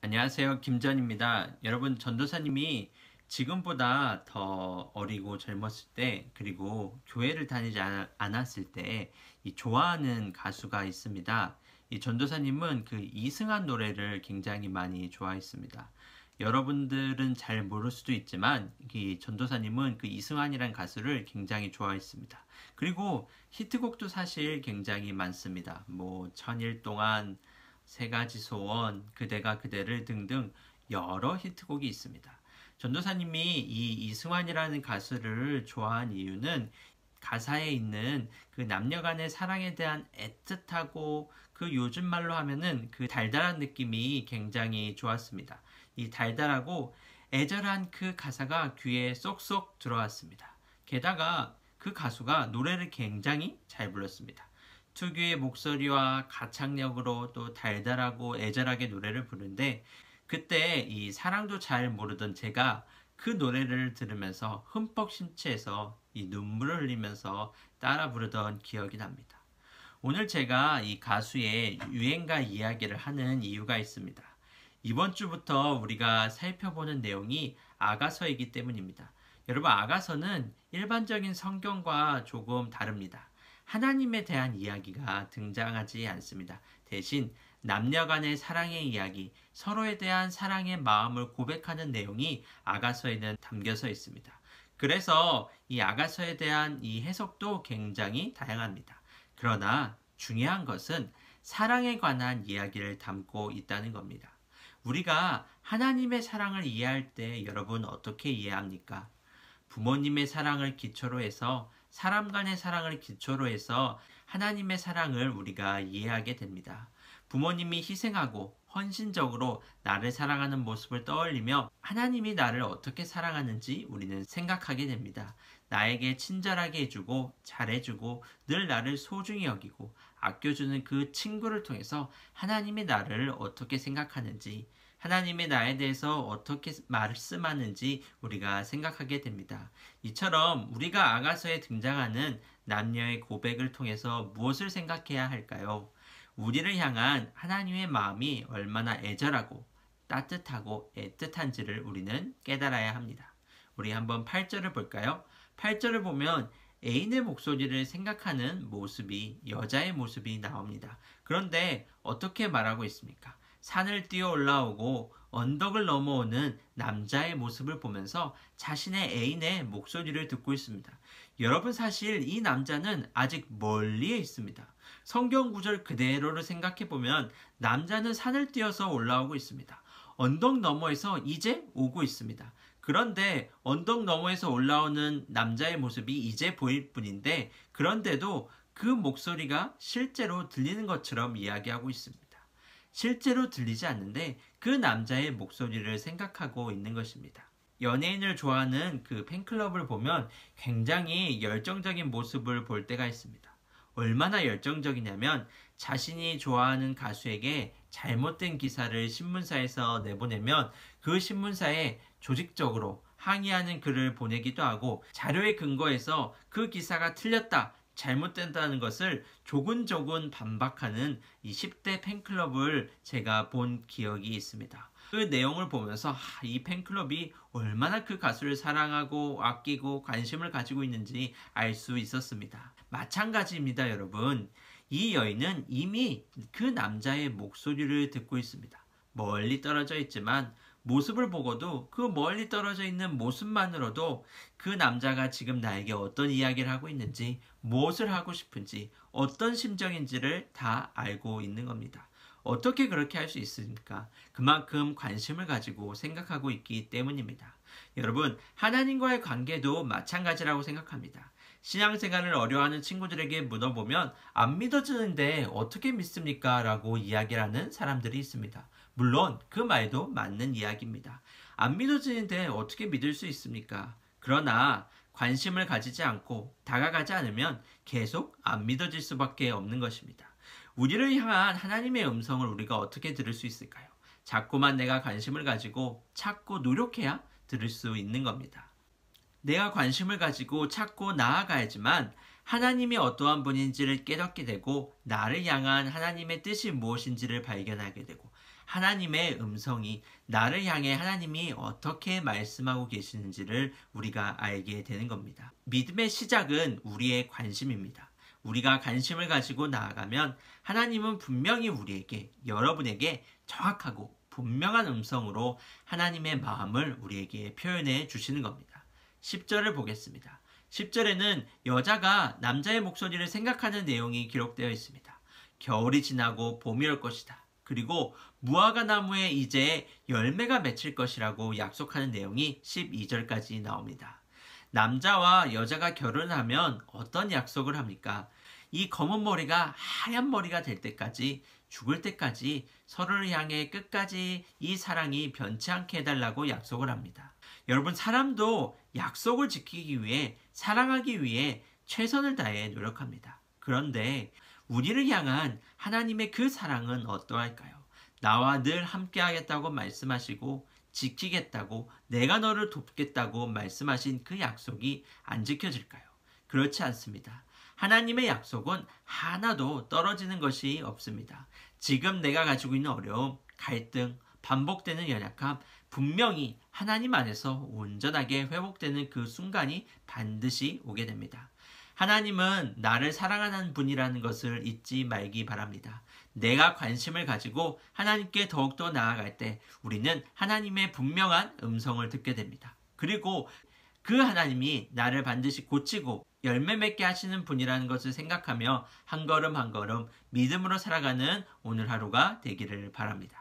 안녕하세요. 김전입니다. 여러분, 전도사님이 지금보다 더 어리고 젊었을 때, 그리고 교회를 다니지 않았을 때, 좋아하는 가수가 있습니다. 이 전도사님은 그 이승환 노래를 굉장히 많이 좋아했습니다. 여러분들은 잘 모를 수도 있지만, 이 전도사님은 그 이승환이란 가수를 굉장히 좋아했습니다. 그리고 히트곡도 사실 굉장히 많습니다. 천일 동안, 세 가지 소원, 그대가 그대를 등등 여러 히트곡이 있습니다. 전도사님이 이 이승환이라는 가수를 좋아한 이유는 가사에 있는 그 남녀 간의 사랑에 대한 애틋하고 그 요즘 말로 하면은 그 달달한 느낌이 굉장히 좋았습니다. 이 달달하고 애절한 그 가사가 귀에 쏙쏙 들어왔습니다. 게다가 그 가수가 노래를 굉장히 잘 불렀습니다. 특유의 목소리와 가창력으로 또 달달하고 애절하게 노래를 부르는데, 그때 이 사랑도 잘 모르던 제가 그 노래를 들으면서 흠뻑 심취해서 이 눈물을 흘리면서 따라 부르던 기억이 납니다. 오늘 제가 이 가수의 유행가 이야기를 하는 이유가 있습니다. 이번 주부터 우리가 살펴보는 내용이 아가서이기 때문입니다. 여러분, 아가서는 일반적인 성경과 조금 다릅니다. 하나님에 대한 이야기가 등장하지 않습니다. 대신 남녀 간의 사랑의 이야기, 서로에 대한 사랑의 마음을 고백하는 내용이 아가서에는 담겨져 있습니다. 그래서 이 아가서에 대한 이 해석도 굉장히 다양합니다. 그러나 중요한 것은 사랑에 관한 이야기를 담고 있다는 겁니다. 우리가 하나님의 사랑을 이해할 때 여러분 어떻게 이해합니까? 부모님의 사랑을 기초로 해서 사람 간의 사랑을 기초로 해서 하나님의 사랑을 우리가 이해하게 됩니다. 부모님이 희생하고 헌신적으로 나를 사랑하는 모습을 떠올리며 하나님이 나를 어떻게 사랑하는지 우리는 생각하게 됩니다. 나에게 친절하게 해주고 잘해주고 늘 나를 소중히 여기고 아껴주는 그 친구를 통해서 하나님이 나를 어떻게 생각하는지, 하나님이 나에 대해서 어떻게 말씀하는지 우리가 생각하게 됩니다. 이처럼 우리가 아가서에 등장하는 남녀의 고백을 통해서 무엇을 생각해야 할까요? 우리를 향한 하나님의 마음이 얼마나 애절하고 따뜻하고 애틋한지를 우리는 깨달아야 합니다. 우리 한번 8절을 볼까요? 8절을 보면 애인의 목소리를 생각하는 모습이, 여자의 모습이 나옵니다. 그런데 어떻게 말하고 있습니까? 산을 뛰어 올라오고 언덕을 넘어오는 남자의 모습을 보면서 자신의 애인의 목소리를 듣고 있습니다. 여러분, 사실 이 남자는 아직 멀리에 있습니다. 성경 구절 그대로를 생각해 보면 남자는 산을 뛰어서 올라오고 있습니다. 언덕 너머에서 이제 오고 있습니다. 그런데 언덕 너머에서 올라오는 남자의 모습이 이제 보일 뿐인데, 그런데도 그 목소리가 실제로 들리는 것처럼 이야기하고 있습니다. 실제로 들리지 않는데 그 남자의 목소리를 생각하고 있는 것입니다. 연예인을 좋아하는 그 팬클럽을 보면 굉장히 열정적인 모습을 볼 때가 있습니다. 얼마나 열정적이냐면 자신이 좋아하는 가수에게 잘못된 기사를 신문사에서 내보내면 그 신문사에 조직적으로 항의하는 글을 보내기도 하고, 자료에 근거해서 그 기사가 틀렸다, 잘못된다는 것을 조근조근 반박하는 이 10대 팬클럽을 제가 본 기억이 있습니다. 그 내용을 보면서 이 팬클럽이 얼마나 그 가수를 사랑하고 아끼고 관심을 가지고 있는지 알 수 있었습니다. 마찬가지입니다, 여러분. 이 여인은 이미 그 남자의 목소리를 듣고 있습니다. 멀리 떨어져 있지만 모습을 보고도 그 멀리 떨어져 있는 모습만으로도 그 남자가 지금 나에게 어떤 이야기를 하고 있는지, 무엇을 하고 싶은지, 어떤 심정인지를 다 알고 있는 겁니다. 어떻게 그렇게 할 수 있습니까? 그만큼 관심을 가지고 생각하고 있기 때문입니다. 여러분, 하나님과의 관계도 마찬가지라고 생각합니다. 신앙생활을 어려워하는 친구들에게 물어보면 안 믿어지는데 어떻게 믿습니까? 라고 이야기를 하는 사람들이 있습니다. 물론 그 말도 맞는 이야기입니다. 안 믿어지는데 어떻게 믿을 수 있습니까? 그러나 관심을 가지지 않고 다가가지 않으면 계속 안 믿어질 수밖에 없는 것입니다. 우리를 향한 하나님의 음성을 우리가 어떻게 들을 수 있을까요? 자꾸만 내가 관심을 가지고 찾고 노력해야 들을 수 있는 겁니다. 내가 관심을 가지고 찾고 나아가야지만 하나님이 어떠한 분인지를 깨닫게 되고 나를 향한 하나님의 뜻이 무엇인지를 발견하게 되고 하나님의 음성이 나를 향해 하나님이 어떻게 말씀하고 계시는지를 우리가 알게 되는 겁니다. 믿음의 시작은 우리의 관심입니다. 우리가 관심을 가지고 나아가면 하나님은 분명히 우리에게, 여러분에게 정확하고 분명한 음성으로 하나님의 마음을 우리에게 표현해 주시는 겁니다. 10절을 보겠습니다. 10절에는 여자가 남자의 목소리를 생각하는 내용이 기록되어 있습니다. 겨울이 지나고 봄이 올 것이다. 그리고 무화과 나무에 이제 열매가 맺힐 것이라고 약속하는 내용이 12절까지 나옵니다. 남자와 여자가 결혼하면 어떤 약속을 합니까? 이 검은 머리가 하얀 머리가 될 때까지, 죽을 때까지 서로를 향해 끝까지 이 사랑이 변치 않게 해달라고 약속을 합니다. 여러분, 사람도 약속을 지키기 위해, 사랑하기 위해 최선을 다해 노력합니다. 그런데 우리를 향한 하나님의 그 사랑은 어떠할까요? 나와 늘 함께 하겠다고 말씀하시고 지키겠다고, 내가 너를 돕겠다고 말씀하신 그 약속이 안 지켜질까요? 그렇지 않습니다. 하나님의 약속은 하나도 떨어지는 것이 없습니다. 지금 내가 가지고 있는 어려움, 갈등, 반복되는 연약함, 분명히 하나님 안에서 온전하게 회복되는 그 순간이 반드시 오게 됩니다. 하나님은 나를 사랑하는 분이라는 것을 잊지 말기 바랍니다. 내가 관심을 가지고 하나님께 더욱더 나아갈 때 우리는 하나님의 분명한 음성을 듣게 됩니다. 그리고 그 하나님이 나를 반드시 고치고 열매 맺게 하시는 분이라는 것을 생각하며 한 걸음 한 걸음 믿음으로 살아가는 오늘 하루가 되기를 바랍니다.